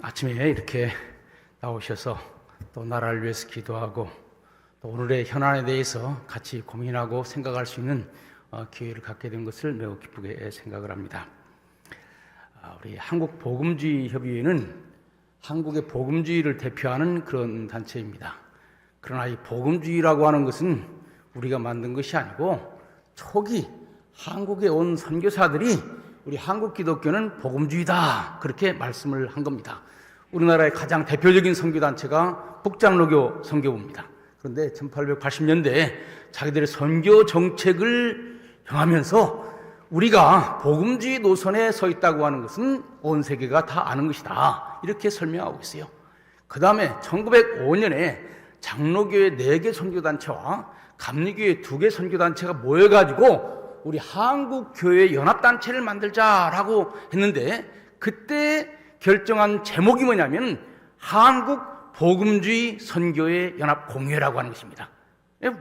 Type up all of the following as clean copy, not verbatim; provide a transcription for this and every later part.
아침에 이렇게 나오셔서 또 나라를 위해서 기도하고 또 오늘의 현안에 대해서 같이 고민하고 생각할 수 있는 기회를 갖게 된 것을 매우 기쁘게 생각을 합니다. 우리 한국복음주의협의회는 한국의 복음주의를 대표하는 그런 단체입니다. 그러나 이 복음주의라고 하는 것은 우리가 만든 것이 아니고 초기 한국에 온 선교사들이 우리 한국 기독교는 복음주의다 그렇게 말씀을 한 겁니다. 우리나라의 가장 대표적인 선교단체가 북장로교 선교부입니다. 그런데 1880년대에 자기들의 선교 정책을 정하면서 우리가 복음주의 노선에 서 있다고 하는 것은 온 세계가 다 아는 것이다 이렇게 설명하고 있어요. 그 다음에 1905년에 장로교회 4개 선교단체와 감리교회 2개 선교단체가 모여가지고 우리 한국교회 연합단체를 만들자라고 했는데 그때 결정한 제목이 뭐냐면 한국 복음주의 선교회 연합 공회라고 하는 것입니다.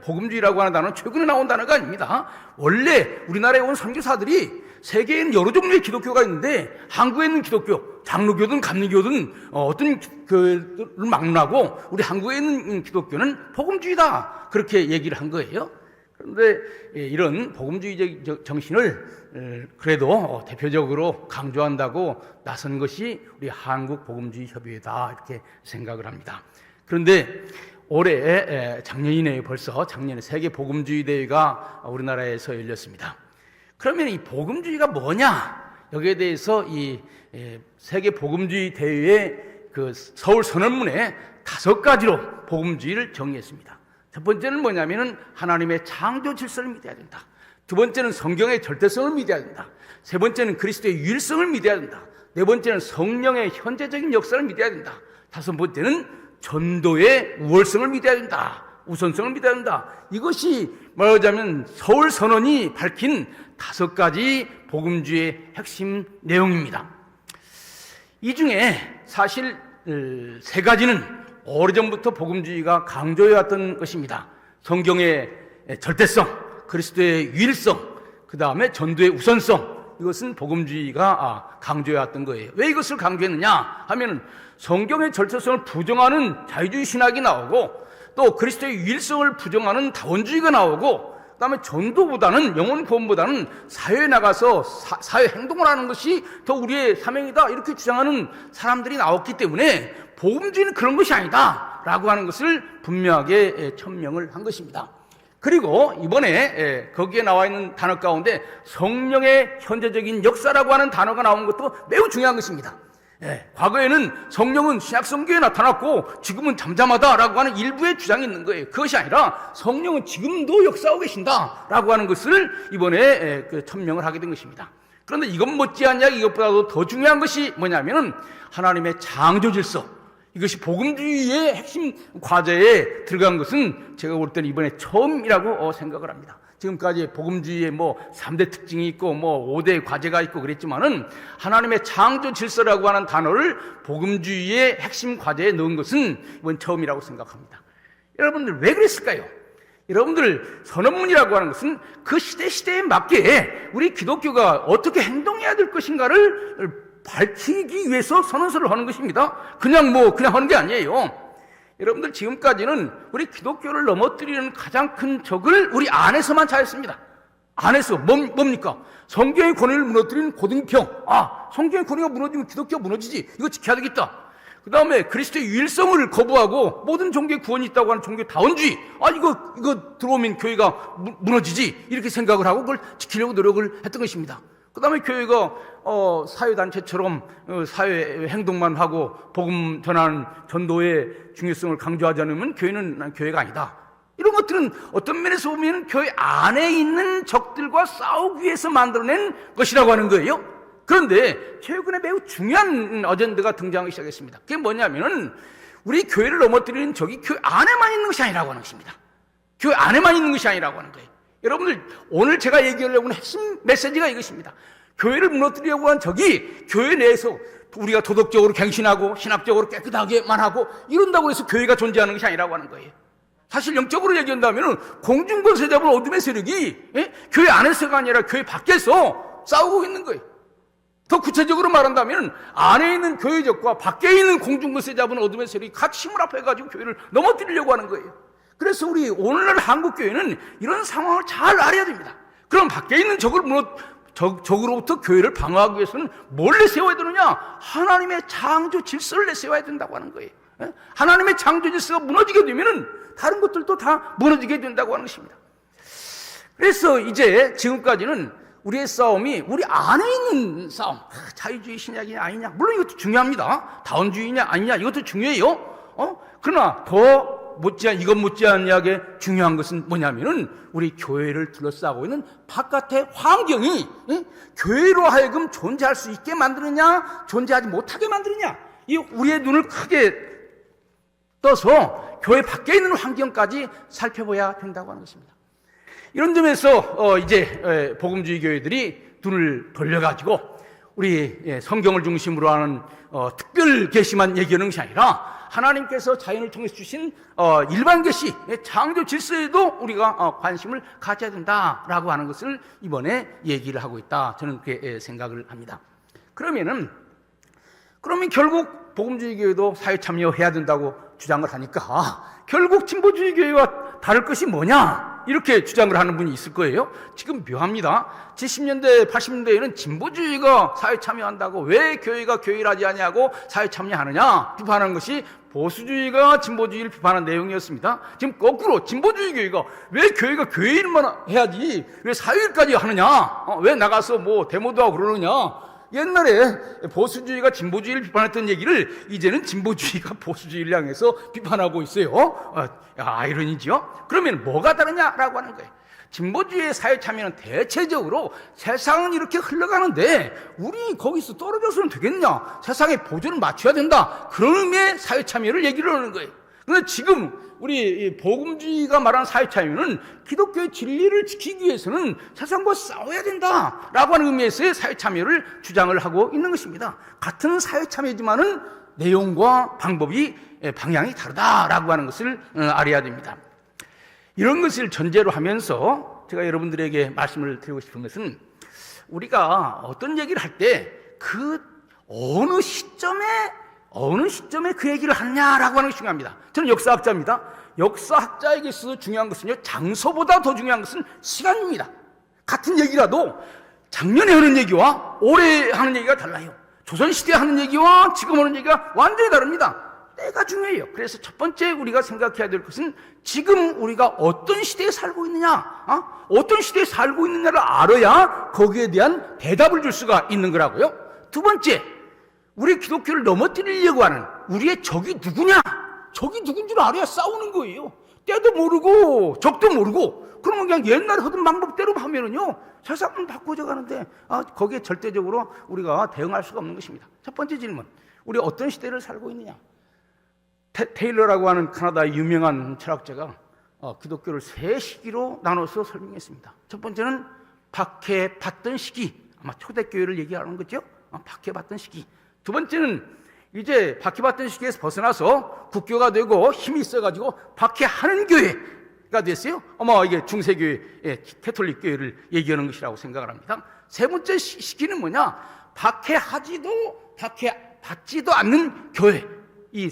복음주의라고 하는 단어는 최근에 나온 단어가 아닙니다. 원래 우리나라에 온 선교사들이 세계에는 여러 종류의 기독교가 있는데 한국에 있는 기독교, 장로교든 감리교든 어떤 교회를 막론하고 우리 한국에 있는 기독교는 복음주의다 그렇게 얘기를 한 거예요. 그런데 이런 복음주의적 정신을 그래도 대표적으로 강조한다고 나선 것이 우리 한국복음주의협의회다 이렇게 생각을 합니다. 그런데 올해 작년이네요. 벌써 작년에 세계복음주의대회가 우리나라에서 열렸습니다. 그러면 이 복음주의가 뭐냐? 여기에 대해서 이 세계복음주의대회의 그 서울 선언문에 5가지로 복음주의를 정의했습니다. 첫 번째는 뭐냐면은 하나님의 창조 질서를 믿어야 된다. 두 번째는 성경의 절대성을 믿어야 된다. 세 번째는 그리스도의 유일성을 믿어야 된다. 네 번째는 성령의 현재적인 역사를 믿어야 된다. 다섯 번째는 전도의 우월성을 믿어야 된다. 우선성을 믿어야 된다. 이것이 말하자면 서울 선언이 밝힌 5가지 복음주의의 핵심 내용입니다. 이 중에 사실 3가지는 오래전부터 복음주의가 강조해왔던 것입니다. 성경의 절대성, 그리스도의 유일성, 그 다음에 전도의 우선성, 이것은 복음주의가 강조해왔던 거예요. 왜 이것을 강조했느냐 하면은 성경의 절대성을 부정하는 자유주의 신학이 나오고 또 그리스도의 유일성을 부정하는 다원주의가 나오고 그 다음에 전도보다는 영혼 구원보다는 사회에 나가서 사회 행동을 하는 것이 더 우리의 사명이다 이렇게 주장하는 사람들이 나왔기 때문에 복음주의는 그런 것이 아니다 라고 하는 것을 분명하게 천명을 한 것입니다. 그리고 이번에 거기에 나와 있는 단어 가운데 성령의 현재적인 역사라고 하는 단어가 나온 것도 매우 중요한 것입니다. 과거에는 성령은 신약성경에 나타났고 지금은 잠잠하다라고 하는 일부의 주장이 있는 거예요. 그것이 아니라 성령은 지금도 역사하고 계신다라고 하는 것을 이번에 천명을 하게 된 것입니다. 그런데 이것 못지않냐 이것보다도 더 중요한 것이 뭐냐면은 하나님의 창조 질서, 이것이 복음주의의 핵심 과제에 들어간 것은 제가 볼 때는 이번에 처음이라고 생각을 합니다. 지금까지 복음주의의 3대 특징이 있고 5대 과제가 있고 그랬지만은 하나님의 창조 질서라고 하는 단어를 복음주의의 핵심 과제에 넣은 것은 이번 처음이라고 생각합니다. 여러분들 왜 그랬을까요? 여러분들 선언문이라고 하는 것은 그 시대에 맞게 우리 기독교가 어떻게 행동해야 될 것인가를 밝히기 위해서 선언서를 하는 것입니다. 그냥 하는 게 아니에요. 여러분들 지금까지는 우리 기독교를 넘어뜨리는 가장 큰 적을 우리 안에서만 찾았습니다. 안에서 뭡니까? 성경의 권위를 무너뜨리는 고등평. 성경의 권위가 무너지면 기독교가 무너지지. 이거 지켜야 되겠다. 그 다음에 그리스도의 유일성을 거부하고 모든 종교의 구원이 있다고 하는 종교 다원주의. 이거 들어오면 교회가 무너지지. 이렇게 생각을 하고 그걸 지키려고 노력을 했던 것입니다. 그 다음에 교회가 사회단체처럼 사회 행동만 하고 복음 전하는 전도의 중요성을 강조하지 않으면 교회는 교회가 아니다. 이런 것들은 어떤 면에서 보면 교회 안에 있는 적들과 싸우기 위해서 만들어낸 것이라고 하는 거예요. 그런데 최근에 매우 중요한 어젠다가 등장하기 시작했습니다. 그게 뭐냐면은 우리 교회를 넘어뜨리는 적이 교회 안에만 있는 것이 아니라고 하는 것입니다. 교회 안에만 있는 것이 아니라고 하는 거예요. 여러분들 오늘 제가 얘기하려고 하는 핵심 메시지가 이것입니다. 교회를 무너뜨리려고 한 적이 교회 내에서 우리가 도덕적으로 갱신하고 신학적으로 깨끗하게만 하고 이런다고 해서 교회가 존재하는 것이 아니라고 하는 거예요. 사실 영적으로 얘기한다면 공중권세 잡은 어둠의 세력이 교회 안에서가 아니라 교회 밖에서 싸우고 있는 거예요. 더 구체적으로 말한다면 안에 있는 교회적과 밖에 있는 공중권세 잡은 어둠의 세력이 같이 힘을 합해가지고 교회를 넘어뜨리려고 하는 거예요. 그래서 우리 오늘날 한국교회는 이런 상황을 잘 알아야 됩니다. 그럼 밖에 있는 적으로부터 교회를 방어하기 위해서는 뭘 내세워야 되느냐? 하나님의 창조 질서를 내세워야 된다고 하는 거예요. 하나님의 창조 질서가 무너지게 되면 다른 것들도 다 무너지게 된다고 하는 것입니다. 그래서 이제 지금까지는 우리의 싸움이 우리 안에 있는 싸움, 자유주의 신약이냐 아니냐, 물론 이것도 중요합니다. 다원주의냐 아니냐, 이것도 중요해요. 그러나 더 이것 못지않게 중요한 것은 뭐냐면은 우리 교회를 둘러싸고 있는 바깥의 환경이 교회로 하여금 존재할 수 있게 만드느냐, 존재하지 못하게 만드느냐, 이 우리의 눈을 크게 떠서 교회 밖에 있는 환경까지 살펴봐야 된다고 하는 것입니다. 이런 점에서 이제 복음주의 교회들이 눈을 돌려가지고 우리 성경을 중심으로 하는 특별 계시만 얘기하는 것이 아니라 하나님께서 자연을 통해서 주신 일반 계시, 창조 질서에도 우리가 관심을 가져야 된다라고 하는 것을 이번에 얘기를 하고 있다. 저는 그렇게 생각을 합니다. 그러면 결국 복음주의 교회도 사회 참여해야 된다고 주장을 하니까 결국 진보주의 교회와 다를 것이 뭐냐, 이렇게 주장을 하는 분이 있을 거예요. 지금 묘합니다. 70년대 80년대에는 진보주의가 사회 참여한다고 왜 교회가 교회를 하지 않냐고 사회 참여하느냐 비판하는 것이 보수주의가 진보주의를 비판한 내용이었습니다. 지금 거꾸로 진보주의 교회가 왜 교회가 교회일만 해야지 왜 사회일까지 하느냐, 왜 나가서 뭐 데모도 하고 그러느냐. 옛날에 보수주의가 진보주의를 비판했던 얘기를 이제는 진보주의가 보수주의를 향해서 비판하고 있어요. 아이러니죠. 그러면 뭐가 다르냐라고 하는 거예요. 진보주의의 사회 참여는 대체적으로 세상은 이렇게 흘러가는데 우리 거기서 떨어져서는 되겠냐, 세상의 보조를 맞춰야 된다, 그런 의미의 사회 참여를 얘기를 하는 거예요. 그런데 지금 우리 복음주의가 말하는 사회 참여는 기독교의 진리를 지키기 위해서는 세상과 싸워야 된다라고 하는 의미에서의 사회 참여를 주장을 하고 있는 것입니다. 같은 사회 참여지만은 내용과 방법이 방향이 다르다라고 하는 것을 알아야 됩니다. 이런 것을 전제로 하면서 제가 여러분들에게 말씀을 드리고 싶은 것은 우리가 어떤 얘기를 할 때 그 어느 시점에 그 얘기를 하느냐라고 하는 것이 중요합니다. 저는 역사학자입니다. 역사학자에게 있어서 중요한 것은요, 장소보다 더 중요한 것은 시간입니다. 같은 얘기라도 작년에 하는 얘기와 올해 하는 얘기가 달라요. 조선시대에 하는 얘기와 지금 하는 얘기가 완전히 다릅니다. 때가 중요해요. 그래서 첫 번째 우리가 생각해야 될 것은 지금 우리가 어떤 시대에 살고 있느냐, 어떤 시대에 살고 있느냐를 알아야 거기에 대한 대답을 줄 수가 있는 거라고요. 두 번째, 우리 기독교를 넘어뜨리려고 하는 우리의 적이 누구냐, 적이 누군 줄 알아야 싸우는 거예요. 때도 모르고 적도 모르고 그러면 그냥 옛날에 하던 방법대로 하면은요 세상은 바꿔져 가는데 거기에 절대적으로 우리가 대응할 수가 없는 것입니다. 첫 번째 질문, 우리 어떤 시대를 살고 있느냐. 테일러라고 하는 카나다의 유명한 철학자가 기독교를 세 시기로 나눠서 설명했습니다. 첫 번째는 박해받던 시기, 아마 초대교회를 얘기하는 거죠. 박해받던 시기. 두 번째는 이제 박해받던 시기에서 벗어나서 국교가 되고 힘이 있어가지고 박해하는 교회가 됐어요. 아마 이게 중세교회, 캐톨릭 교회를 얘기하는 것이라고 생각을 합니다. 세 번째 시기는 뭐냐, 박해받지도 않는 교회. 이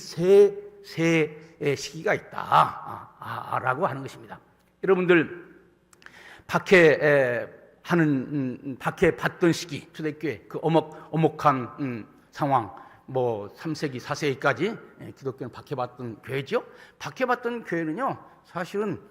세 시기가 있다라고 하는 것입니다. 여러분들 박해받던 시기, 초대교회 그 엄혹한 상황, 뭐 3세기, 4세기까지 기독교는 박해받던 교회죠. 박해받던 교회는요, 사실은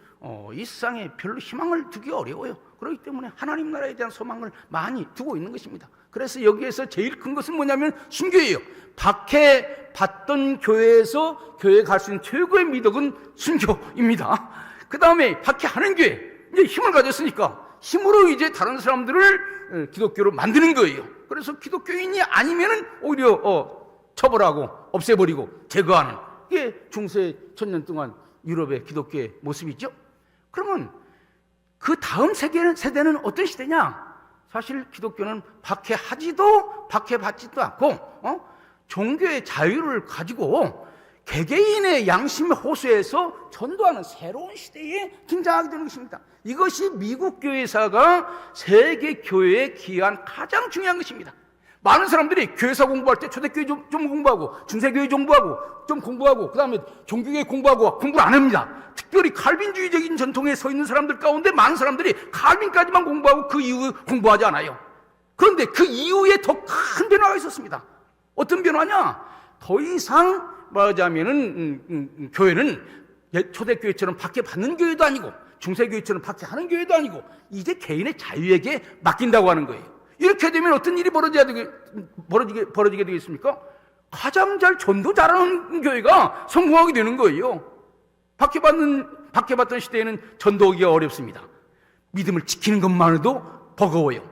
이 세상에 별로 희망을 두기 어려워요. 그렇기 때문에 하나님 나라에 대한 소망을 많이 두고 있는 것입니다. 그래서 여기에서 제일 큰 것은 뭐냐면 순교예요. 박해받던 교회에서 교회에 갈 수 있는 최고의 미덕은 순교입니다. 그 다음에 박해하는 교회, 이제 힘을 가졌으니까 힘으로 이제 다른 사람들을 기독교로 만드는 거예요. 그래서 기독교인이 아니면은 오히려 처벌하고 없애버리고 제거하는, 이게 중세 1000년 동안 유럽의 기독교의 모습이죠. 그러면 그 다음 세대는 어떤 시대냐? 사실 기독교는 박해받지도 않고 종교의 자유를 가지고 개개인의 양심의 호소에서 전도하는 새로운 시대에 등장하게 되는 것입니다. 이것이 미국 교회사가 세계 교회에 기여한 가장 중요한 것입니다. 많은 사람들이 교회사 공부할 때 초대교회 좀 공부하고, 중세교회 공부하고, 좀 공부하고, 그 다음에 종교교회 공부하고, 공부를 안 합니다. 특별히 칼빈주의적인 전통에 서 있는 사람들 가운데 많은 사람들이 칼빈까지만 공부하고 그 이후 공부하지 않아요. 그런데 그 이후에 더 큰 변화가 있었습니다. 어떤 변화냐? 더 이상 말하자면은 교회는 초대교회처럼 밖에 받는 교회도 아니고, 중세교회처럼 밖에 하는 교회도 아니고, 이제 개인의 자유에게 맡긴다고 하는 거예요. 이렇게 되면 어떤 일이 벌어지게 되겠습니까? 가장 잘 전도 잘하는 교회가 성공하게 되는 거예요. 밖에 받던 시대에는 전도하기가 어렵습니다. 믿음을 지키는 것만으로도 버거워요.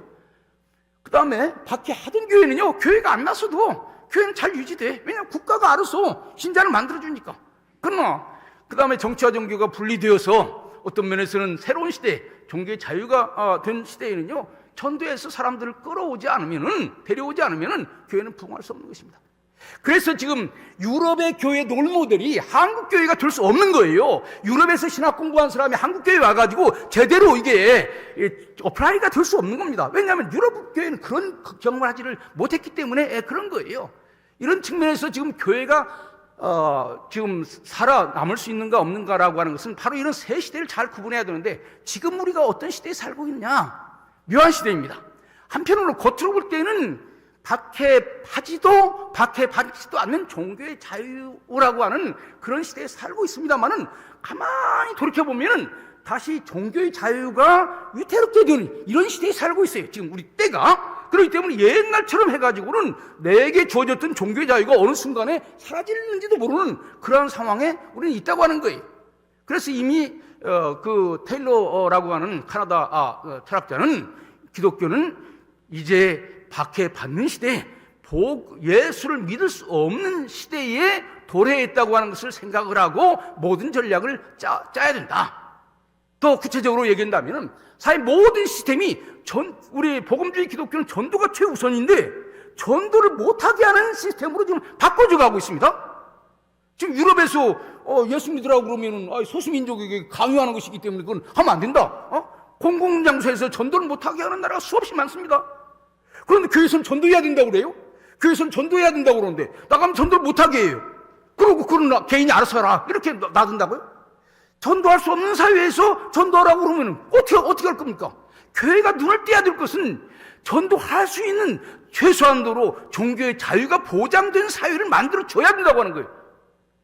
그 다음에 밖에 하던 교회는요, 교회가 안 나서도 교회는 잘 유지돼. 왜냐하면 국가가 알아서 신자를 만들어주니까. 그러나 그 다음에 정치와 종교가 분리되어서 어떤 면에서는 새로운 시대, 종교의 자유가 된 시대에는요, 전도해서 사람들을 데려오지 않으면은 교회는 부흥할 수 없는 것입니다. 그래서 지금 유럽의 교회 롤모델이 한국 교회가 될 수 없는 거예요. 유럽에서 신학 공부한 사람이 한국 교회에 와가지고 제대로 이게 어플라이가 될 수 없는 겁니다. 왜냐하면 유럽 교회는 그런 경험을 하지를 못했기 때문에 그런 거예요. 이런 측면에서 지금 교회가 지금 살아남을 수 있는가 없는가라고 하는 것은 바로 이런 세 시대를 잘 구분해야 되는데, 지금 우리가 어떤 시대에 살고 있느냐? 묘한 시대입니다. 한편으로 겉으로 볼 때는 박해받지도 않는 종교의 자유라고 하는 그런 시대에 살고 있습니다만은, 가만히 돌이켜보면은 다시 종교의 자유가 위태롭게 되는 이런 시대에 살고 있어요. 지금 우리 때가. 그렇기 때문에 옛날처럼 해가지고는 내게 주어졌던 종교의 자유가 어느 순간에 사라지는지도 모르는 그러한 상황에 우리는 있다고 하는 거예요. 그래서 이미 그 테일러라고 하는 카나다 철학자는 기독교는 이제 박해받는 시대에 예수를 믿을 수 없는 시대에 도래했다고 하는 것을 생각을 하고 모든 전략을 짜야 된다. 더 구체적으로 얘기한다면 사실 모든 시스템이 우리 복음주의 기독교는 전도가 최우선인데 전도를 못하게 하는 시스템으로 지금 바꿔져 가고 있습니다. 지금 유럽에서 예수 믿으라고 그러면은 소수민족에게 강요하는 것이기 때문에 그건 하면 안 된다. 공공장소에서 전도를 못하게 하는 나라가 수없이 많습니다. 그런데 교회에서는 전도해야 된다고 그래요? 교회에서는 전도해야 된다고 그러는데 나가면 전도를 못하게 해요. 그러고 그런 개인이 알아서 해라 이렇게 놔둔다고요? 전도할 수 없는 사회에서 전도하라고 그러면 어떻게 할 겁니까? 교회가 눈을 떼야 될 것은 전도할 수 있는 최소한도로 종교의 자유가 보장된 사회를 만들어줘야 된다고 하는 거예요.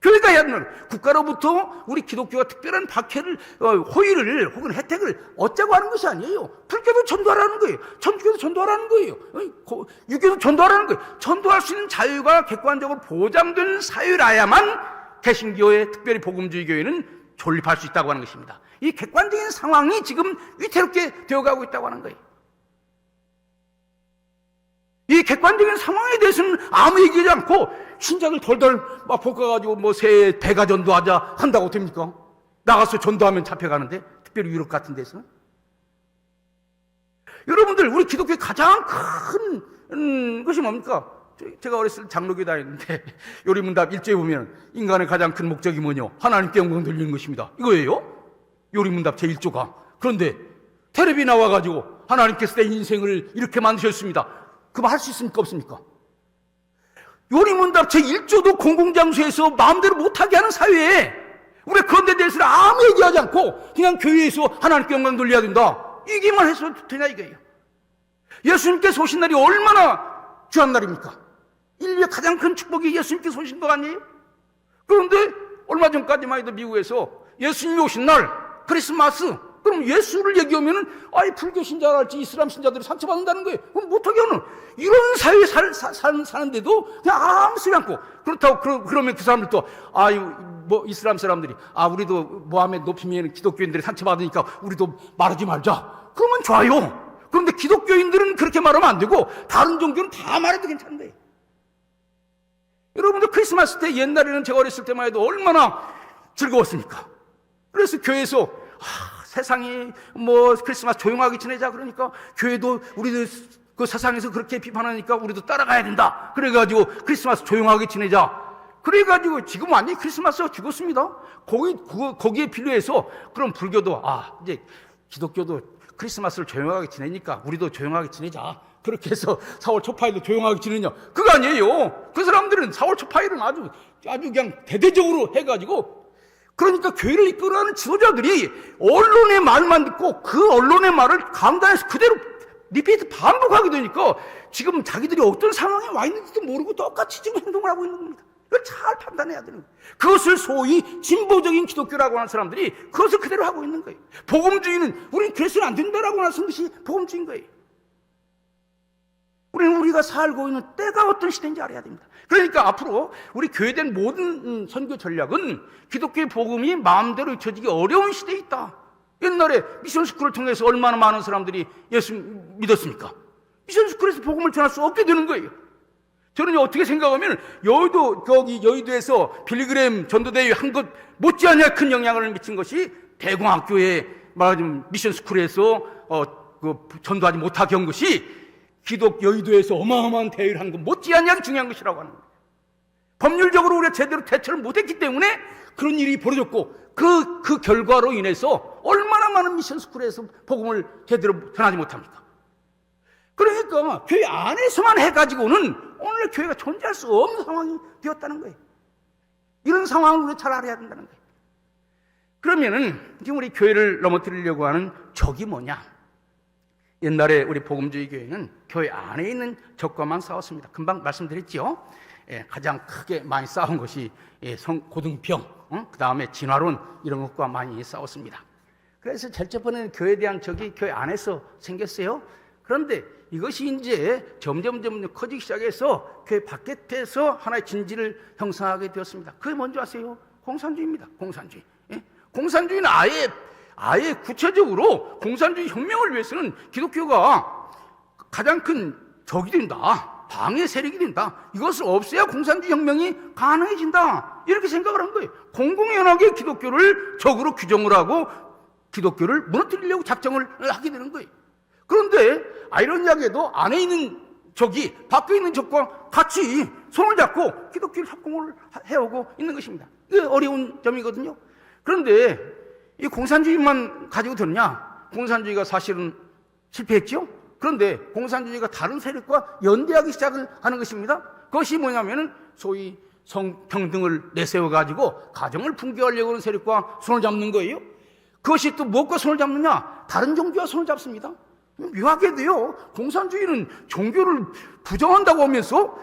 교회가 해야 되는 거예요. 국가로부터 우리 기독교가 특별한 박해를, 호의를 혹은 혜택을 얻자고 하는 것이 아니에요. 불교도 전도하라는 거예요. 천주교도 전도하라는 거예요. 유교도 전도하라는 거예요. 전도할 수 있는 자유가 객관적으로 보장된 사회라야만 개신교회, 특별히 복음주의 교회는 존립할 수 있다고 하는 것입니다. 이 객관적인 상황이 지금 위태롭게 되어가고 있다고 하는 거예요. 이 객관적인 상황에 대해서는 아무 얘기하지 않고 신작을 덜덜 막 볶아가지고 새해 대가 전도하자 한다고 됩니까? 나가서 전도하면 잡혀가는데, 특별히 유럽 같은 데서는. 여러분들, 우리 기독교의 가장 큰 것이 뭡니까? 제가 어렸을 때 장로교 다녔는데 요리문답 1조에 보면 인간의 가장 큰 목적이 뭐냐? 하나님께 영광 돌리는 것입니다. 이거예요. 요리문답 제1조가. 그런데 텔레비 나와가지고 하나님께서 내 인생을 이렇게 만드셨습니다. 그 말 할 수 있습니까? 없습니까? 요리문답 제1조도 공공장소에서 마음대로 못하게 하는 사회에 우리가 그런 데 대해서는 아무 얘기하지 않고 그냥 교회에서 하나님께 영광 돌려야 된다. 얘기만 해서 되냐 이거예요. 예수님께서 오신 날이 얼마나 귀한 날입니까? 인류의 가장 큰 축복이 예수님께서 오신 거 아니에요? 그런데 얼마 전까지만 해도 미국에서 예수님이 오신 날 크리스마스, 그럼 예수를 얘기하면은 불교 신자랄지 이슬람 신자들이 상처받는다는 거예요. 그럼 못하게 하는 이런 사회에 사는데도 그냥 아무 소리 않고, 그렇다고 그러면 그 사람들도 이슬람 사람들이 우리도 모하메드 높이면 기독교인들이 상처받으니까 우리도 말하지 말자. 그러면 좋아요. 그런데 기독교인들은 그렇게 말하면 안 되고 다른 종교는 다 말해도 괜찮은데, 여러분들 크리스마스 때 옛날에는 제가 어렸을 때만 해도 얼마나 즐거웠습니까? 그래서 교회에서 세상이 크리스마스 조용하게 지내자 그러니까 교회도 우리도 그 세상에서 그렇게 비판하니까 우리도 따라가야 된다. 그래가지고 크리스마스 조용하게 지내자. 그래가지고 지금 완전히 크리스마스가 죽었습니다. 거기에 필요해서 그럼 불교도 이제 기독교도 크리스마스를 조용하게 지내니까 우리도 조용하게 지내자. 그렇게 해서 4월 초파일도 조용하게 지내냐? 그거 아니에요. 그 사람들은 4월 초파일은 아주 그냥 대대적으로 해가지고, 그러니까 교회를 이끌어가는 지도자들이 언론의 말만 듣고 그 언론의 말을 강단에서 그대로 리피트 반복하게 되니까 지금 자기들이 어떤 상황에 와 있는지도 모르고 똑같이 지금 행동을 하고 있는 겁니다. 이걸 잘 판단해야 되는 거예요. 그것을 소위 진보적인 기독교라고 하는 사람들이 그것을 그대로 하고 있는 거예요. 복음주의는 우리는 그래서는 안 된다라고 하는 것이 복음주의인 거예요. 우리가 살고 있는 때가 어떤 시대인지 알아야 됩니다. 그러니까 앞으로 우리 교회된 모든 선교 전략은 기독교의 복음이 마음대로 잊혀지기 어려운 시대에 있다. 옛날에 미션스쿨을 통해서 얼마나 많은 사람들이 예수 믿었습니까? 미션스쿨에서 복음을 전할 수 없게 되는 거예요. 저는 어떻게 생각하면 여의도에서 빌리그램 전도대회 한 것 못지않게 큰 영향을 미친 것이 대공학교에 말하자면 미션스쿨에서 전도하지 못하게 한 것이 여의도에서 어마어마한 대회를 한 것 못지않게 중요한 것이라고 하는 거예요. 법률적으로 우리가 제대로 대처를 못했기 때문에 그런 일이 벌어졌고, 그 결과로 인해서 얼마나 많은 미션스쿨에서 복음을 제대로 전하지 못합니까? 그러니까 교회 안에서만 해가지고는 오늘 교회가 존재할 수 없는 상황이 되었다는 거예요. 이런 상황을 우리가 잘 알아야 된다는 거예요. 그러면은 지금 우리 교회를 넘어뜨리려고 하는 적이 뭐냐? 옛날에 우리 복음주의 교회는 교회 안에 있는 적과만 싸웠습니다. 금방 말씀드렸죠. 가장 크게 많이 싸운 것이 고등병, 그 다음에 진화론 이런 것과 많이 싸웠습니다. 그래서 제일 첫 번에는 교회에 대한 적이 교회 안에서 생겼어요. 그런데 이것이 이제 점점 커지기 시작해서 교회 바깥에서 하나의 진지를 형성하게 되었습니다. 그게 뭔지 아세요? 공산주의입니다. 공산주의. 공산주의는 아예 구체적으로 공산주의 혁명을 위해서는 기독교가 가장 큰 적이 된다. 방해 세력이 된다. 이것을 없애야 공산주의 혁명이 가능해진다. 이렇게 생각을 한 거예요. 공공연하게 기독교를 적으로 규정을 하고 기독교를 무너뜨리려고 작정을 하게 되는 거예요. 그런데 아이러니하게도 안에 있는 적이 밖에 있는 적과 같이 손을 잡고 기독교를 협공을 해오고 있는 것입니다. 이게 어려운 점이거든요. 그런데 이 공산주의만 가지고 되느냐? 공산주의가 사실은 실패했죠? 그런데 공산주의가 다른 세력과 연대하기 시작을 하는 것입니다. 그것이 뭐냐면은 소위 성평등을 내세워가지고 가정을 붕괴하려고 하는 세력과 손을 잡는 거예요. 그것이 또 무엇과 손을 잡느냐? 다른 종교와 손을 잡습니다. 묘하게도요, 공산주의는 종교를 부정한다고 하면서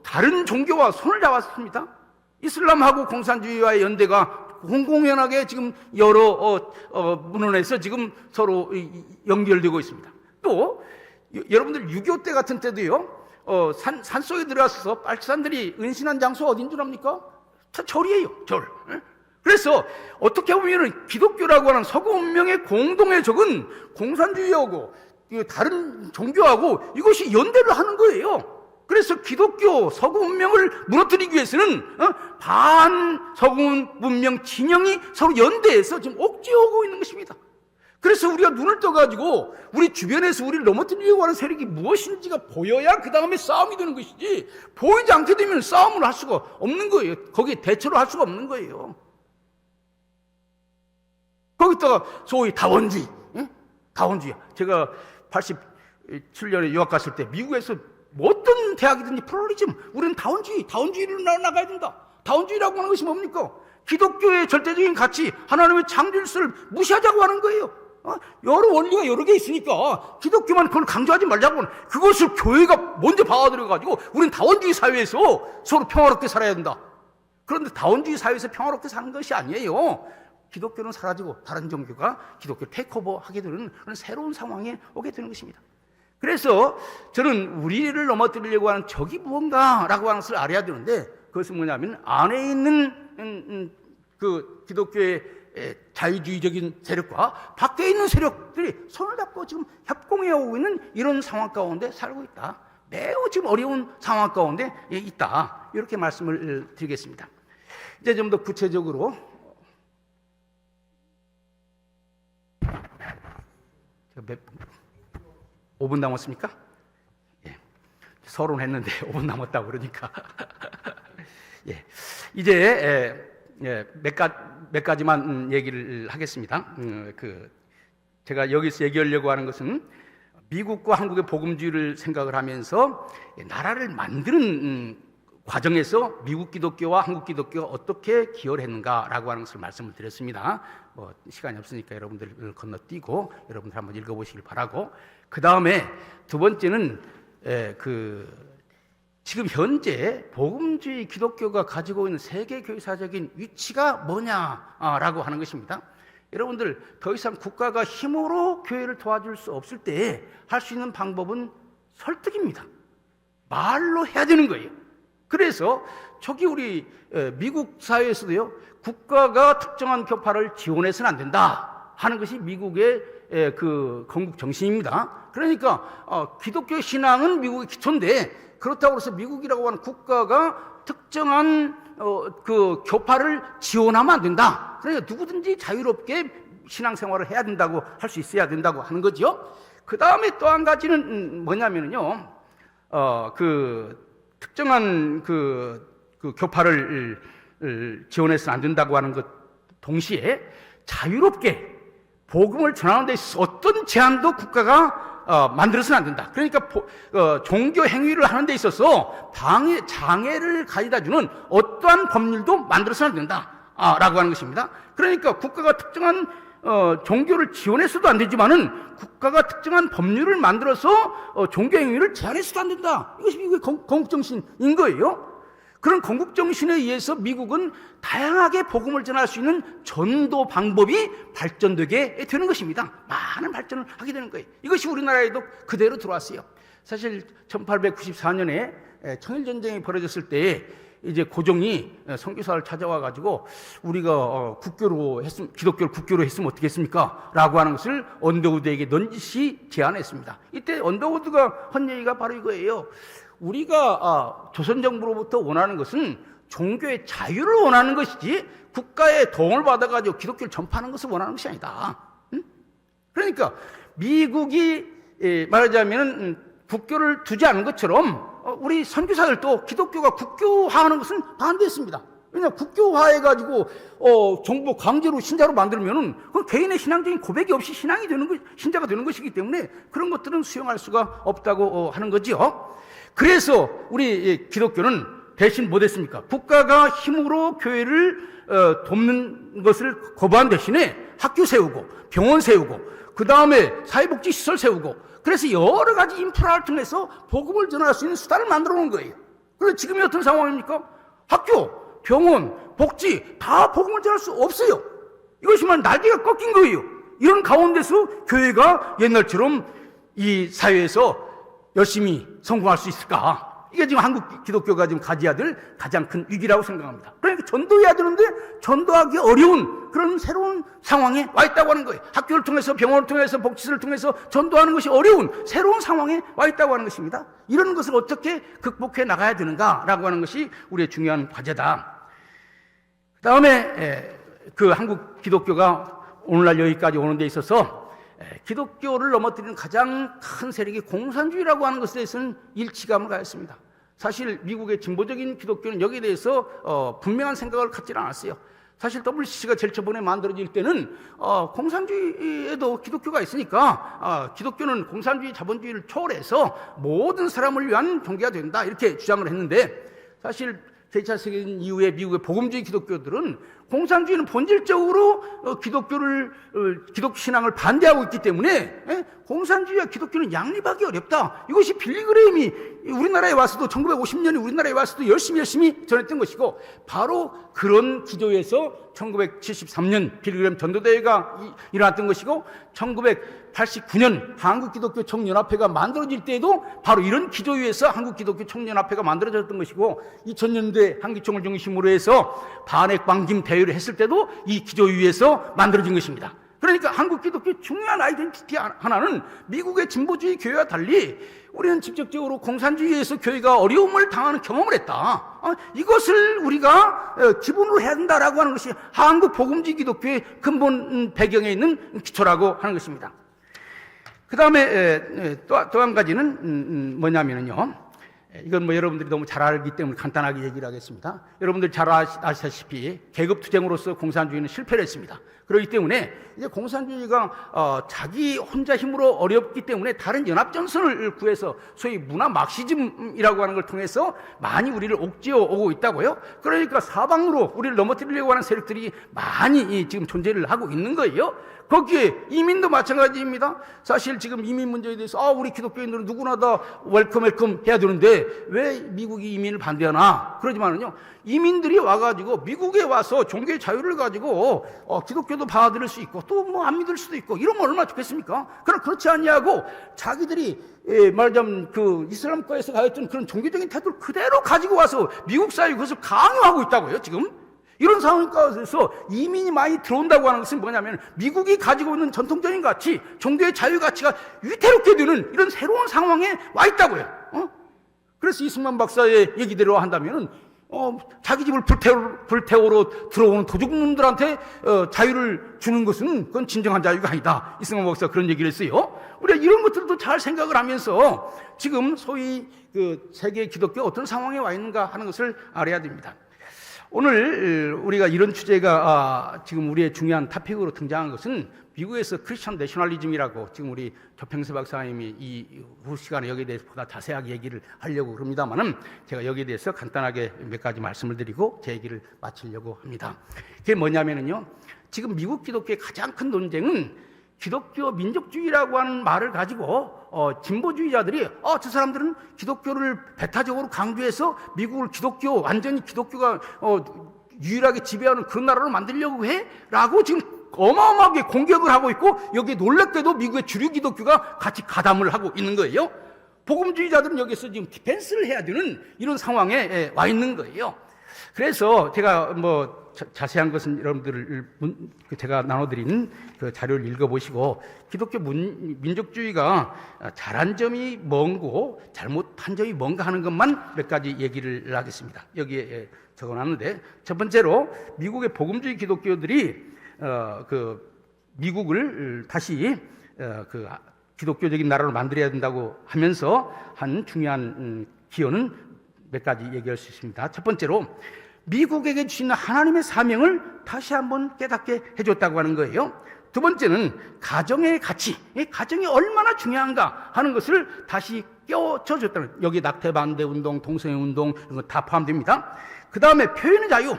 다른 종교와 손을 잡았습니다. 이슬람하고 공산주의와의 연대가 공공연하게 지금 여러 문헌에서 지금 서로 연결되고 있습니다. 또 여러분들 6.25 때 같은 때도요, 산속에 들어가서 빨치산들이 은신한 장소 어딘 줄 압니까? 절이에요, 절. 그래서 어떻게 보면 기독교라고 하는 서구文明의 공동의 적은 공산주의하고 다른 종교하고 이것이 연대를 하는 거예요. 그래서 기독교 서구 문명을 무너뜨리기 위해서는 반서구 문명 진영이 서로 연대해서 지금 옥죄어오고 있는 것입니다. 그래서 우리가 눈을 떠가지고 우리 주변에서 우리를 넘어뜨리려고 하는 세력이 무엇인지가 보여야 그 다음에 싸움이 되는 것이지, 보이지 않게 되면 싸움을 할 수가 없는 거예요. 거기에 대처를 할 수가 없는 거예요. 거기다가 소위 다원주의, 다원주의. 제가 87년에 유학 갔을 때 미국에서 어떤 대학이든지 플루리즘, 우리는 다원주의로 나가야 된다. 다원주의라고 하는 것이 뭡니까? 기독교의 절대적인 가치, 하나님의 창조질서를 무시하자고 하는 거예요. 여러 원리가 여러 개 있으니까 기독교만 그걸 강조하지 말자고 하는, 그것을 교회가 먼저 받아들여가지고 우리는 다원주의 사회에서 서로 평화롭게 살아야 된다. 그런데 다원주의 사회에서 평화롭게 사는 것이 아니에요. 기독교는 사라지고 다른 종교가 기독교를 테이크오버 하게 되는 그런 새로운 상황에 오게 되는 것입니다. 그래서 저는 우리를 넘어뜨리려고 하는 적이 무언가라고 하는 것을 알아야 되는데, 그것은 뭐냐면 안에 있는 그 기독교의 자유주의적인 세력과 밖에 있는 세력들이 손을 잡고 지금 협공해 오고 있는 이런 상황 가운데 살고 있다. 매우 지금 어려운 상황 가운데 있다. 이렇게 말씀을 드리겠습니다. 이제 좀 더 구체적으로 5분 남았습니까? 예. 서론했는데 5분 남았다고 그러니까. 예. 이제 몇 가지만 얘기를 하겠습니다. 제가 여기서 얘기하려고 하는 것은 미국과 한국의 복음주의를 생각을 하면서 나라를 만드는 과정에서 미국 기독교와 한국 기독교가 어떻게 기여를 했는가라고 하는 것을 말씀을 드렸습니다. 시간이 없으니까 여러분들 건너뛰고 여러분들 한번 읽어보시길 바라고, 그 다음에 두 번째는 지금 현재 복음주의 기독교가 가지고 있는 세계 교회사적인 위치가 뭐냐라고 하는 것입니다. 여러분들, 더 이상 국가가 힘으로 교회를 도와줄 수 없을 때 할 수 있는 방법은 설득입니다. 말로 해야 되는 거예요. 그래서 초기 우리 미국 사회에서도요, 국가가 특정한 교파를 지원해서는 안 된다 하는 것이 미국의 그 건국 정신입니다. 그러니까 기독교 신앙은 미국의 기초인데, 그렇다고 해서 미국이라고 하는 국가가 특정한 그 교파를 지원하면 안 된다. 그러니까 누구든지 자유롭게 신앙생활을 해야 된다고, 할 수 있어야 된다고 하는 거죠. 그 다음에 또 한 가지는 뭐냐면요, 특정한 교파를 지원해서는 안 된다고 하는 것 동시에 자유롭게 복음을 전하는 데 있어서 어떤 제한도 국가가 만들어서는 안 된다. 그러니까 종교 행위를 하는 데 있어서 장애를 가져다 주는 어떠한 법률도 만들어서는 안 된다 라고 하는 것입니다. 그러니까 국가가 특정한 종교를 지원해서도 안 되지만은 국가가 특정한 법률을 만들어서 종교 행위를 제한해서도 안 된다. 이것이 미국의 건국정신인 거예요. 그런 건국정신에 의해서 미국은 다양하게 복음을 전할 수 있는 전도 방법이 발전되게 되는 것입니다. 많은 발전을 하게 되는 거예요. 이것이 우리나라에도 그대로 들어왔어요. 사실 1894년에 청일전쟁이 벌어졌을 때 이제 고종이 선교사를 찾아와 가지고 우리가 기독교를 국교로 했으면 어떻겠습니까? 라고 하는 것을 언더우드에게 넌지시 제안했습니다. 이때 언더우드가 한 얘기가 바로 이거예요. 우리가 조선 정부로부터 원하는 것은 종교의 자유를 원하는 것이지 국가의 도움을 받아가지고 기독교를 전파하는 것을 원하는 것이 아니다. 그러니까 미국이 말하자면 국교를 두지 않은 것처럼 우리 선교사들도 기독교가 국교화하는 것은 반대했습니다. 왜냐하면 국교화해가지고 정부 강제로 신자로 만들면은 그건 개인의 신앙적인 고백이 없이 신자가 되는 것이기 때문에 그런 것들은 수용할 수가 없다고 하는 거죠. 그래서 우리 기독교는 대신 뭐 됐습니까? 국가가 힘으로 교회를 돕는 것을 거부한 대신에 학교 세우고 병원 세우고 그 다음에 사회복지시설 세우고, 그래서 여러 가지 인프라를 통해서 복음을 전할 수 있는 수단을 만들어 놓은 거예요. 그래서 지금이 어떤 상황입니까? 학교, 병원, 복지 다 복음을 전할 수 없어요. 이것이만 날개가 꺾인 거예요. 이런 가운데서 교회가 옛날처럼 이 사회에서 열심히 성공할 수 있을까? 이게 지금 한국 기독교가 지금 가져야 될 가장 큰 위기라고 생각합니다. 그러니까 전도해야 되는데 전도하기 어려운 그런 새로운 상황에 와 있다고 하는 거예요. 학교를 통해서, 병원을 통해서, 복지를 통해서 전도하는 것이 어려운 새로운 상황에 와 있다고 하는 것입니다. 이런 것을 어떻게 극복해 나가야 되는가라고 하는 것이 우리의 중요한 과제다. 그 다음에 그 한국 기독교가 오늘날 여기까지 오는 데 있어서 기독교를 넘어뜨리는 가장 큰 세력이 공산주의라고 하는 것에 대해서는 일치감을 가졌습니다. 사실 미국의 진보적인 기독교는 여기에 대해서 분명한 생각을 갖지 않았어요. 사실 WCC가 제일 처음에 만들어질 때는 공산주의에도 기독교가 있으니까 기독교는 공산주의 자본주의를 초월해서 모든 사람을 위한 종교가 된다 이렇게 주장을 했는데, 사실 제2차 세계대전 이후에 미국의 복음주의 기독교들은 공산주의는 본질적으로 기독교 신앙을 반대하고 있기 때문에 공산주의와 기독교는 양립하기 어렵다. 이것이 빌리 그레임이 우리나라에 와서도 1950년에 우리나라에 와서도 열심히 전했던 것이고, 바로 그런 기조에서 1973년 빌리 그레임 전도대회가 일어났던 것이고, 1989년 한국기독교 총연합회가 만들어질 때에도 바로 이런 기조 위에서 한국기독교 총연합회가 만들어졌던 것이고, 2000년대 한기총을 중심으로 해서 반핵방김 대회를 했을 때도 이 기조 위에서 만들어진 것입니다. 그러니까 한국기독교의 중요한 아이덴티티 하나는 미국의 진보주의 교회와 달리 우리는 직접적으로 공산주의에서 교회가 어려움을 당하는 경험을 했다. 이것을 우리가 기본으로 해야 된다라고 하는 것이 한국 복음주의 기독교의 근본 배경에 있는 기초라고 하는 것입니다. 그 다음에 또 한 가지는 뭐냐면요, 이건 뭐 여러분들이 너무 잘 알기 때문에 간단하게 얘기를 하겠습니다. 여러분들 잘 아시다시피 계급투쟁으로서 공산주의는 실패를 했습니다. 그렇기 때문에 이제 공산주의가 자기 혼자 힘으로 어렵기 때문에 다른 연합전선을 구해서 소위 문화 막시즘이라고 하는 걸 통해서 많이 우리를 옥죄어 오고 있다고요. 그러니까 사방으로 우리를 넘어뜨리려고 하는 세력들이 많이 지금 존재를 하고 있는 거예요. 거기에 이민도 마찬가지입니다. 사실 지금 이민 문제에 대해서 우리 기독교인들은 누구나 다 웰컴 해야 되는데 왜 미국이 이민을 반대하나? 그러지만은요, 이민들이 와가지고 미국에 와서 종교의 자유를 가지고 기독교도 받아들일 수 있고 또 뭐 안 믿을 수도 있고 이러면 얼마나 좋겠습니까? 그럼 그렇지 않냐고 자기들이 말하자면 그 이슬람과에서 가졌던 그런 종교적인 태도를 그대로 가지고 와서 미국 사회 그것을 강요하고 있다고요. 지금 이런 상황 가운데서 이민이 많이 들어온다고 하는 것은 뭐냐면 미국이 가지고 있는 전통적인 가치, 종교의 자유 가치가 위태롭게 되는 이런 새로운 상황에 와 있다고요. 그래서 이승만 박사의 얘기대로 한다면은 자기 집을 불태우러 들어오는 도둑놈들한테 자유를 주는 것은 그건 진정한 자유가 아니다. 이승만 박사가 그런 얘기를 했어요. 우리가 이런 것들도 잘 생각을 하면서 지금 소위 그 세계 기독교 어떤 상황에 와 있는가 하는 것을 알아야 됩니다. 오늘 우리가 이런 주제가 지금 우리의 중요한 토픽으로 등장한 것은 미국에서 크리스천 내셔널리즘이라고 지금 우리 조평세 박사님이 이 후 시간에 여기에 대해서 보다 자세하게 얘기를 하려고 그럽니다만은 제가 여기에 대해서 간단하게 몇 가지 말씀을 드리고 제 얘기를 마치려고 합니다. 그게 뭐냐면은요, 지금 미국 기독교의 가장 큰 논쟁은 기독교 민족주의라고 하는 말을 가지고 진보주의자들이 저 사람들은 기독교를 배타적으로 강조해서 미국을 완전히 기독교가 유일하게 지배하는 그런 나라로 만들려고 해? 라고 지금 어마어마하게 공격을 하고 있고, 여기에 놀랍게도 미국의 주류 기독교가 같이 가담을 하고 있는 거예요. 복음주의자들은 여기서 지금 디펜스를 해야 되는 이런 상황에 와 있는 거예요. 그래서 제가 뭐 자세한 것은 여러분들 제가 나눠드린 그 자료를 읽어보시고 기독교 민족주의가 잘한 점이 뭔고 잘못한 점이 뭔가 하는 것만 몇 가지 얘기를 하겠습니다. 여기에 적어놨는데, 첫 번째로 미국의 복음주의 기독교들이 미국을 다시 기독교적인 나라로 만들어야 된다고 하면서 한 중요한 기여는 몇 가지 얘기할 수 있습니다. 첫 번째로 미국에게 주시는 하나님의 사명을 다시 한번 깨닫게 해줬다고 하는 거예요. 두 번째는 가정의 가치, 가정이 얼마나 중요한가 하는 것을 다시 깨워줘줬다는 거예요. 여기 낙태반대 운동, 동성애 운동 이런 거 다 포함됩니다. 그 다음에 표현의 자유.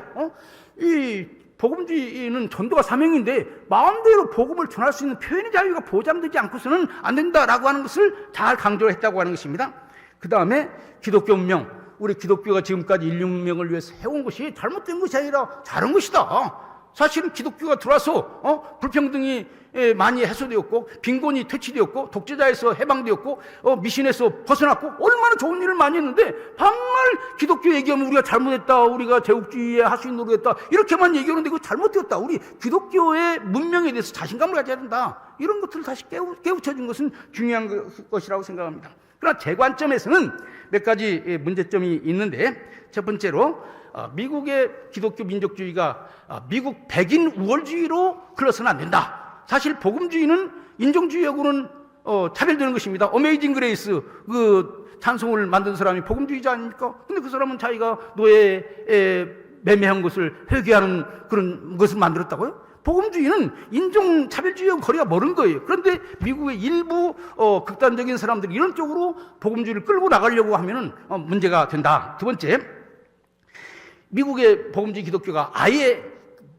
이 복음주의는 전도가 사명인데 마음대로 복음을 전할 수 있는 표현의 자유가 보장되지 않고서는 안 된다라고 하는 것을 잘 강조했다고 하는 것입니다. 그 다음에 기독교 문명, 우리 기독교가 지금까지 인류 문명을 위해서 해온 것이 잘못된 것이 아니라 잘한 것이다. 사실은 기독교가 들어와서 불평등이 많이 해소되었고, 빈곤이 퇴치되었고, 독재자에서 해방되었고, 미신에서 벗어났고, 얼마나 좋은 일을 많이 했는데 반말 기독교 얘기하면 우리가 잘못했다, 우리가 제국주의에 하수인 노릇했다 이렇게만 얘기하는데 그거 잘못되었다, 우리 기독교의 문명에 대해서 자신감을 가져야 된다, 이런 것들을 다시 깨우쳐준 것은 중요한 것이라고 생각합니다. 그러나 제 관점에서는 몇 가지 문제점이 있는데, 첫 번째로 미국의 기독교 민족주의가 미국 백인 우월주의로 흘러서는 안 된다. 사실 복음주의는 인종주의하고는 차별되는 것입니다. 어메이징 그레이스 그 찬송을 만든 사람이 복음주의자 아닙니까? 근데 그 사람은 자기가 노예에 매매한 것을 회개하는 그런 것을 만들었다고요? 복음주의는 인종차별주의하고 거리가 멀은 거예요. 그런데 미국의 일부 극단적인 사람들이 이런 쪽으로 복음주의를 끌고 나가려고 하면은 문제가 된다. 두 번째, 미국의 복음주의 기독교가 아예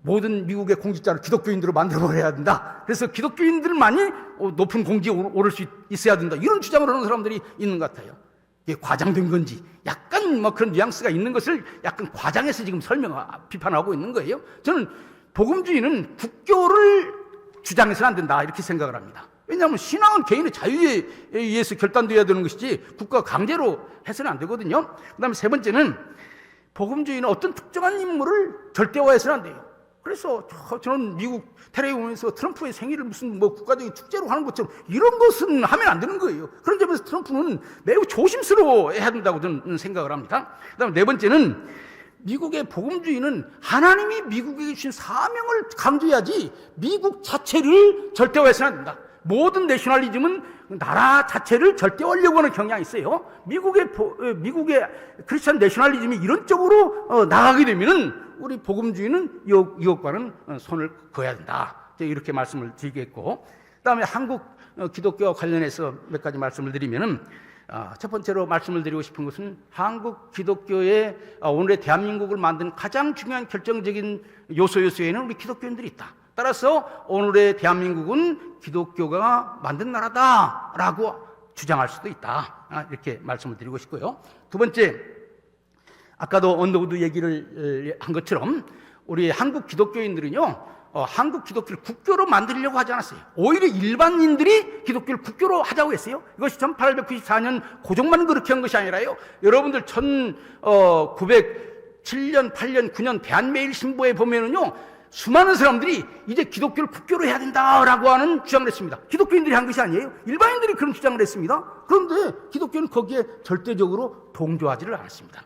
모든 미국의 공직자를 기독교인들로 만들어버려야 된다. 그래서 기독교인들만이 높은 공지에 오를 수 있어야 된다. 이런 주장을 하는 사람들이 있는 것 같아요. 이게 과장된 건지 약간 뭐 그런 뉘앙스가 있는 것을 약간 과장해서 지금 비판하고 있는 거예요. 저는 복음주의는 국교를 주장해서는 안 된다 이렇게 생각을 합니다. 왜냐하면 신앙은 개인의 자유에 의해서 결단되어야 되는 것이지 국가가 강제로 해서는 안 되거든요. 그 다음에 세 번째는 복음주의는 어떤 특정한 인물을 절대화해서는 안 돼요. 그래서 저는 미국 텔레비전 보면서 트럼프의 생일을 무슨 뭐 국가적인 축제로 하는 것처럼 이런 것은 하면 안 되는 거예요. 그런 점에서 트럼프는 매우 조심스러워해야 된다고 저는 생각을 합니다. 그 다음에 네 번째는 미국의 복음주의는 하나님이 미국에게 주신 사명을 강조해야지 미국 자체를 절대화해서는 안 된다. 모든 내셔널리즘은 나라 자체를 절대화하려고 하는 경향이 있어요. 미국의 크리스천 내셔널리즘이 이런 쪽으로 나가게 되면은 우리 복음주의는 이것과는 손을 그어야 된다. 이렇게 말씀을 드리겠고, 그다음에 한국 기독교와 관련해서 몇 가지 말씀을 드리면은, 첫 번째로 말씀을 드리고 싶은 것은 한국 기독교의 오늘의 대한민국을 만든 가장 중요한 결정적인 요소에는 우리 기독교인들이 있다. 따라서 오늘의 대한민국은 기독교가 만든 나라다라고 주장할 수도 있다. 이렇게 말씀을 드리고 싶고요. 두 번째, 아까도 언더우드 얘기를 한 것처럼 우리 한국 기독교인들은요, 한국 기독교를 국교로 만들려고 하지 않았어요. 오히려 일반인들이 기독교를 국교로 하자고 했어요. 이것이 1894년 고종만 그렇게 한 것이 아니라요, 여러분들 1907년, 8년, 9년 대한매일신보에 보면은요, 수많은 사람들이 이제 기독교를 국교로 해야 된다라고 하는 주장을 했습니다. 기독교인들이 한 것이 아니에요. 일반인들이 그런 주장을 했습니다. 그런데 기독교는 거기에 절대적으로 동조하지를 않았습니다.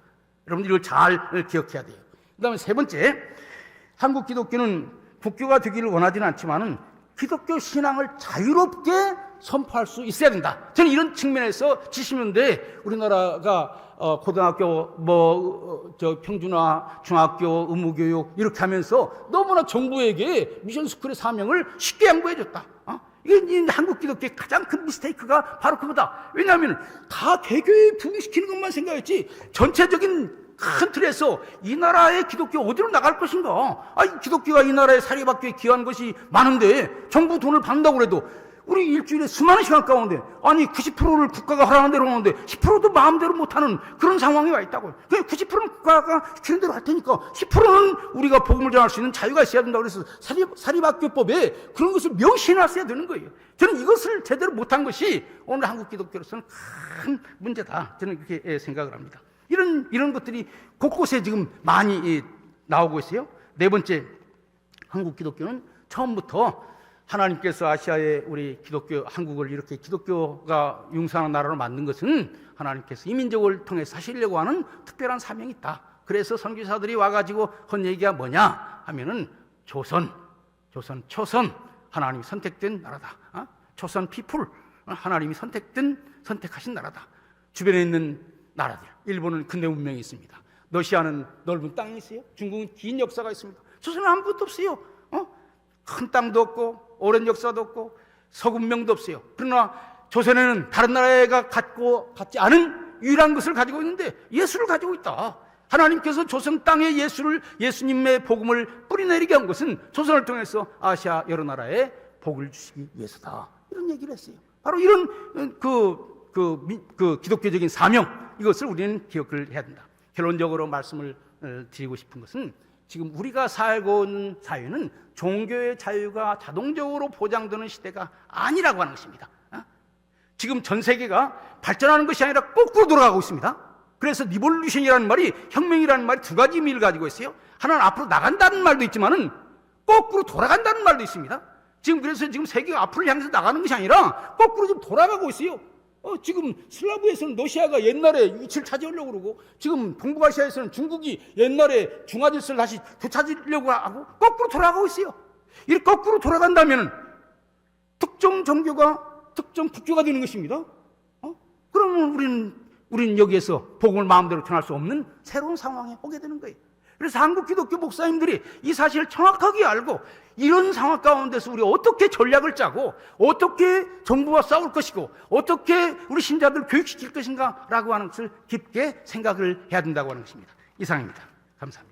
여러분들 이걸 잘 기억해야 돼요. 그 다음에 세 번째, 한국 기독교는 국교가 되기를 원하지는 않지만은 기독교 신앙을 자유롭게 선포할 수 있어야 된다. 저는 이런 측면에서 70년대 우리나라가 고등학교 평준화, 중학교, 의무교육 이렇게 하면서 너무나 정부에게 미션스쿨의 사명을 쉽게 양보해 줬다. 이게 한국 기독교의 가장 큰 미스테이크가 바로 그거다. 왜냐하면 다 개교에 부흥시키는 것만 생각했지 전체적인 큰 틀에서 이 나라의 기독교 어디로 나갈 것인가? 기독교가 이 나라의 사립학교에 기여한 것이 많은데 정부 돈을 받는다고 그래도 우리 일주일에 수많은 시간 가운데 90%를 국가가 하라는 대로 하는데 10%도 마음대로 못하는 그런 상황에 와 있다고요. 90%는 국가가 시키는 대로 할 테니까 10%는 우리가 복음을 전할 수 있는 자유가 있어야 된다고 그래서 사립학교법에 그런 것을 명시해놨어야 되는 거예요. 저는 이것을 제대로 못한 것이 오늘 한국 기독교로서는 큰 문제다. 저는 그렇게 생각을 합니다. 이런 것들이 곳곳에 지금 많이 나오고 있어요. 네 번째, 한국 기독교는 처음부터 하나님께서 아시아의 우리 기독교, 한국을 이렇게 기독교가 융성하는 나라로 만든 것은 하나님께서 이 민족을 통해서 하시려고 하는 특별한 사명이 있다. 그래서 선교사들이 와가지고 한 얘기가 뭐냐 하면은 초선, 하나님이 선택된 나라다. 초선 피플, 하나님이 선택하신 나라다. 주변에 있는 나라들, 일본은 근대 문명이 있습니다. 러시아는 넓은 땅이 있어요. 중국은 긴 역사가 있습니다. 조선은 아무것도 없어요. 큰 땅도 없고 오랜 역사도 없고 서문명도 없어요. 그러나 조선에는 다른 나라가 갖지 않은 유일한 것을 가지고 있는데 예수를 가지고 있다. 하나님께서 조선 땅에 예수님의 복음을 뿌리내리게 한 것은 조선을 통해서 아시아 여러 나라에 복을 주시기 위해서다. 이런 얘기를 했어요. 바로 이런 기독교적인 사명, 이것을 우리는 기억을 해야 된다. 결론적으로 말씀을 드리고 싶은 것은 지금 우리가 살고 있는 사회는 종교의 자유가 자동적으로 보장되는 시대가 아니라고 하는 것입니다. 지금 전 세계가 발전하는 것이 아니라 거꾸로 돌아가고 있습니다. 그래서 리볼루션이라는 말이, 혁명이라는 말이 두 가지 의미를 가지고 있어요. 하나는 앞으로 나간다는 말도 있지만은 거꾸로 돌아간다는 말도 있습니다. 그래서 세계가 앞으로 향해서 나가는 것이 아니라 거꾸로 좀 돌아가고 있어요. 지금 슬라브에서는 러시아가 옛날에 위치를 차지하려고 그러고, 지금 동북아시아에서는 중국이 옛날에 중화 질서를 다시 되찾으려고 하고 거꾸로 돌아가고 있어요. 이렇게 거꾸로 돌아간다면 특정 종교가 특정 국교가 되는 것입니다. 그러면 우리는 여기에서 복음을 마음대로 전할 수 없는 새로운 상황에 오게 되는 거예요. 그래서 한국 기독교 목사님들이 이 사실을 정확하게 알고 이런 상황 가운데서 우리 어떻게 전략을 짜고 어떻게 정부와 싸울 것이고 어떻게 우리 신자들을 교육시킬 것인가 라고 하는 것을 깊게 생각을 해야 된다고 하는 것입니다. 이상입니다. 감사합니다.